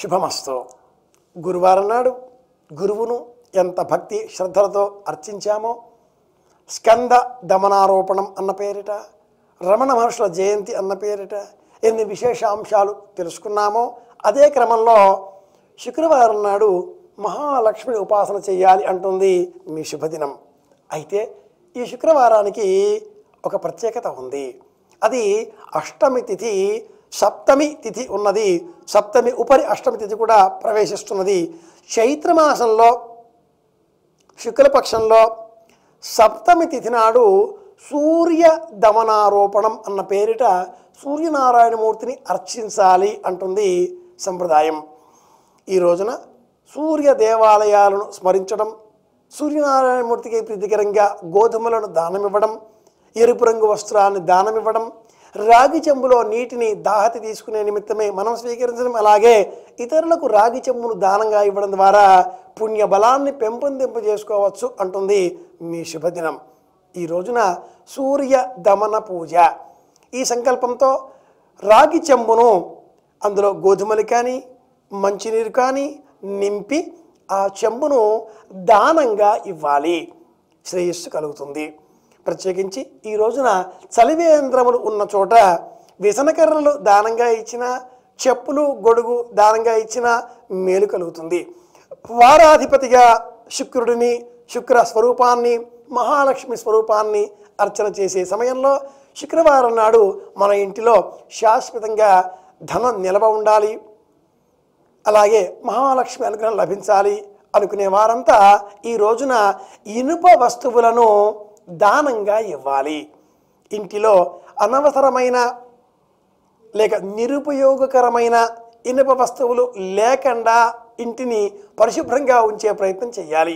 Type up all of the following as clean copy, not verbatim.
శుభమస్తు. గురువారం నాడు గురువును ఎంత భక్తి శ్రద్ధలతో అర్చించామో, స్కంద దమనారోపణం అన్న పేరిట, రమణ మహర్షుల జయంతి అన్న పేరిట ఎన్ని విశేషాంశాలు తెలుసుకున్నామో, అదే క్రమంలో శుక్రవారం నాడు మహాలక్ష్మి ఉపాసన చేయాలి అంటుంది మీ శుభదినం. అయితే ఈ శుక్రవారానికి ఒక ప్రత్యేకత ఉంది. అది అష్టమి తిథి, సప్తమి తిథి ఉన్నది. సప్తమి ఉపరి అష్టమి తిథి కూడా ప్రవేశిస్తున్నది. చైత్రమాసంలో శుక్లపక్షంలో సప్తమి తిథి నాడు సూర్య దమనారోపణం అన్న పేరిట సూర్యనారాయణమూర్తిని అర్చించాలి అంటుంది సంప్రదాయం. ఈ రోజున సూర్య దేవాలయాలను స్మరించడం, సూర్యనారాయణమూర్తికి ప్రీతికరంగా గోధుమలను దానమివ్వడం, ఎరుపు రంగు వస్త్రాన్ని దానమివ్వడం, రాగి చెంబులో నీటిని దాహతి తీసుకునే నిమిత్తమే మనం స్వీకరించడం, అలాగే ఇతరులకు రాగి చెంబును దానంగా ఇవ్వడం ద్వారా పుణ్య బలాన్ని పెంపొందింపు చేసుకోవచ్చు అంటుంది మీ శుభదినం. ఈ రోజున సూర్య దమన పూజ. ఈ సంకల్పంతో రాగి చెంబును అందులో గోధుమలు కానీ మంచినీరు కానీ నింపి ఆ చెంబును దానంగా ఇవ్వాలి. శ్రేయస్సు కలుగుతుంది. ప్రత్యేకించి ఈ రోజున చలివేంద్రములు ఉన్న చోట వ్యసనకర్రలు దానంగా ఇచ్చిన, చెప్పులు గొడుగు దానంగా ఇచ్చిన మేలు కలుగుతుంది. వారాధిపతిగా శుక్రుడిని, శుక్ర స్వరూపాన్ని, మహాలక్ష్మి స్వరూపాన్ని అర్చన చేసే సమయంలో శుక్రవారం నాడు మన ఇంటిలో శాశ్వతంగా ధనం నిలవ ఉండాలి, అలాగే మహాలక్ష్మి అనుగ్రహం లభించాలి అనుకునే వారంతా ఈ రోజున ఇనుప వస్తువులను దానంగా ఇవ్వాలి. ఇంటిలో అనవసరమైన లేక నిరుపయోగకరమైన ఇనుప వస్తువులు లేకుండా ఇంటిని పరిశుభ్రంగా ఉంచే ప్రయత్నం చేయాలి.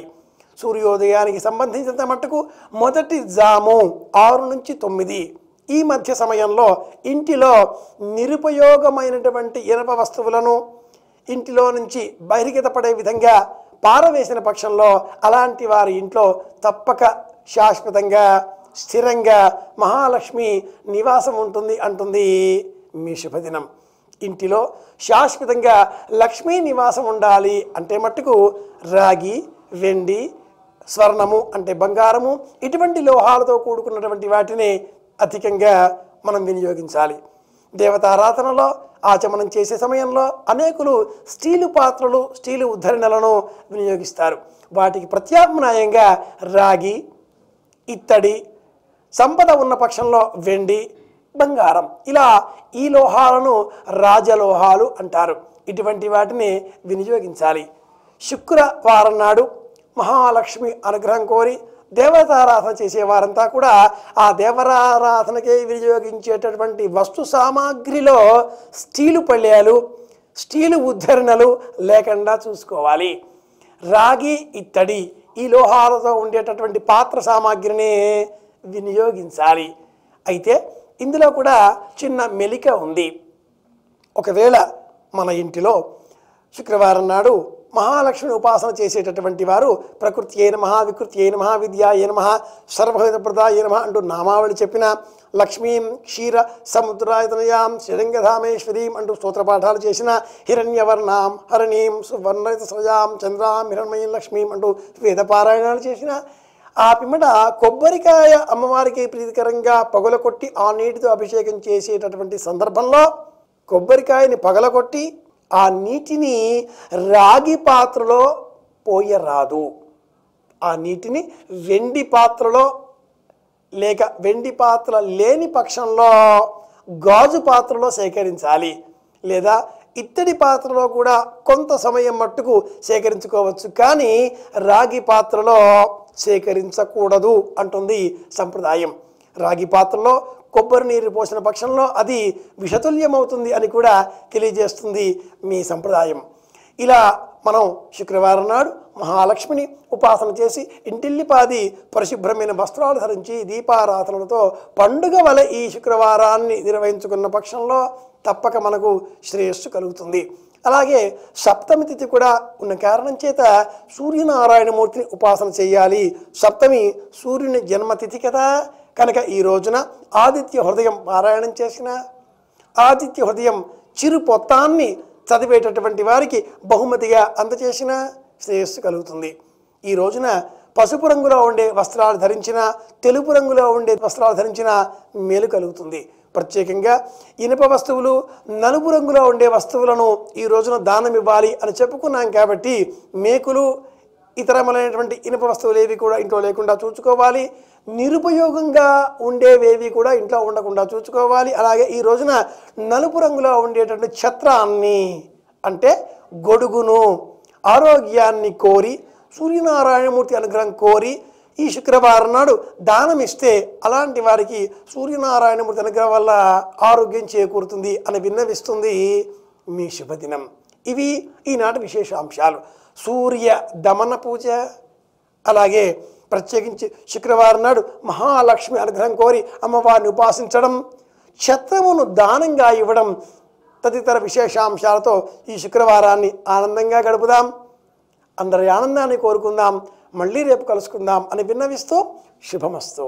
సూర్యోదయానికి సంబంధించినంత మట్టుకు మొదటి జాము 6 నుంచి 9 ఈ మధ్య సమయంలో ఇంటిలో నిరుపయోగమైనటువంటి ఇనుప వస్తువులను ఇంటిలో నుంచి బహిర్గతపడే విధంగా పారవేసిన పక్షంలో అలాంటి వారి ఇంట్లో తప్పక శాశ్వతంగా స్థిరంగా మహాలక్ష్మి నివాసం ఉంటుంది అంటుంది మీ శుభదినం. ఇంటిలో శాశ్వతంగా లక్ష్మీ నివాసం ఉండాలి అంటే మట్టుకు రాగి, వెండి, స్వర్ణము అంటే బంగారము, ఇటువంటి లోహాలతో కూడుకున్నటువంటి వాటిని అధికంగా మనం వినియోగించాలి. దేవతారాధనలో ఆచమనం చేసే సమయంలో అనేకులు స్టీలు పాత్రలు, స్టీలు ఉద్ధరణలను వినియోగిస్తారు. వాటికి ప్రత్యామ్నాయంగా రాగి, ఇత్తడి, సంపద ఉన్న పక్షంలో వెండి, బంగారం, ఇలా ఈ లోహాలను రాజలోహాలు అంటారు. ఇటువంటి వాటిని వినియోగించాలి. శుక్రవారం నాడు మహాలక్ష్మి అనుగ్రహం కోరి దేవతారాధన చేసేవారంతా కూడా ఆ దేవతారాధనకే వినియోగించేటటువంటి వస్తు సామాగ్రిలో స్టీలు పళ్ళేలు, స్టీలు ఉద్ధరణలు లేకుండా చూసుకోవాలి. రాగి, ఇత్తడి ఈ లోహాలతో ఉండేటటువంటి పాత్ర సామాగ్రిని వినియోగించాలి. అయితే ఇందులో కూడా చిన్న మెలిక ఉంది. ఒకవేళ మన ఇంటిలో శుక్రవారం నాడు మహాలక్ష్మి ఉపాసన చేసేటటువంటి వారు ప్రకృతి అయిన మహా, వికృతి అయిన మహా, విద్య అయిన మహా, సర్వహితప్రద అయిన మహా అంటూ నామావళి చెప్పిన, లక్ష్మీం క్షీర సముద్రాయతనయాం శ్రీరంగధామేశ్వరీం అంటూ స్తోత్రపాఠాలు చేసిన, హిరణ్యవర్ణాం హరణీం సువర్ణిత సృజాం చంద్రాం హిరణ్మయీం లక్ష్మీం అంటూ వేదపారాయణాలు చేసిన, ఆ పిమ్మట కొబ్బరికాయ అమ్మవారికి ప్రీతికరంగా పగలకొట్టి ఆ నీటితో అభిషేకం చేసేటటువంటి సందర్భంలో కొబ్బరికాయని పగలకొట్టి ఆ నీటిని రాగి పాత్రలో పోయరాదు. ఆ నీటిని వెండి పాత్రలో లేక వెండి పాత్ర లేని పక్షంలో గాజు పాత్రలో సేకరించాలి. లేదా ఇత్తడి పాత్రలో కూడా కొంత సమయం మట్టుకు సేకరించుకోవచ్చు, కానీ రాగి పాత్రలో సేకరించకూడదు అంటుంది సంప్రదాయం. రాగి పాత్రలో కొబ్బరి నీరు పోసిన పక్షంలో అది విషతుల్యమవుతుంది అని కూడా తెలియజేస్తుంది మీ సంప్రదాయం. ఇలా మనం శుక్రవారం నాడు మహాలక్ష్మిని ఉపాసన చేసి ఇంటిల్లిపాది పరిశుభ్రమైన వస్త్రాలు ధరించి దీపారాధనలతో పండుగ వలె ఈ శుక్రవారాన్ని నిర్వహించుకున్న పక్షంలో తప్పక మనకు శ్రేయస్సు కలుగుతుంది. అలాగే సప్తమి తిథి కూడా ఉన్న కారణం చేత సూర్యనారాయణమూర్తిని ఉపాసన చేయాలి. సప్తమి సూర్యుని జన్మతిథి కదా, కనుక ఈ రోజున ఆదిత్య హృదయం పారాయణం చేసిన, ఆదిత్య హృదయం చిరు పొత్తాన్ని చదివేటటువంటి వారికి బహుమతిగా అందచేసిన శ్రేయస్సు కలుగుతుంది. ఈ రోజున పసుపు రంగులో ఉండే వస్త్రాలు ధరించిన, తెలుపు రంగులో ఉండే వస్త్రాలు ధరించిన మేలు కలుగుతుంది. ప్రత్యేకంగా ఇనుప వస్తువులు, నలుపు రంగులో ఉండే వస్తువులను ఈ రోజున దానం ఇవ్వాలి అని చెప్పుకున్నాం కాబట్టి మేకులు, ఇతరమైనటువంటి ఇనుప వస్తువులు ఏవి కూడా ఇంట్లో లేకుండా చూసుకోవాలి. నిరుపయోగంగా ఉండేవేవి కూడా ఇంట్లో ఉండకుండా చూసుకోవాలి. అలాగే ఈ రోజున నలుపు రంగులో ఉండేటువంటి ఛత్రాన్ని అంటే గొడుగును, ఆరోగ్యాన్ని కోరి, సూర్యనారాయణమూర్తి అనుగ్రహం కోరి ఈ శుక్రవారం నాడు దానం ఇస్తే అలాంటి వారికి సూర్యనారాయణమూర్తి అనుగ్రహం వల్ల ఆరోగ్యం చేకూరుతుంది అని విన్నవిస్తుంది మీ శుభదినం. ఇవి ఈనాటి విశేషాంశాలు. సూర్య దమన పూజ, అలాగే ప్రత్యేకించి శుక్రవారం నాడు మహాలక్ష్మి అనుగ్రహం కోరి అమ్మవారిని ఉపాసించడం, ఛత్రమును దానంగా ఇవ్వడం తదితర విశేషాంశాలతో ఈ శుక్రవారాన్ని ఆనందంగా గడుపుదాం. అందరి ఆనందాన్ని కోరుకుందాం. మళ్ళీ రేపు కలుసుకుందాం అని విన్నవిస్తూ శుభమస్తు.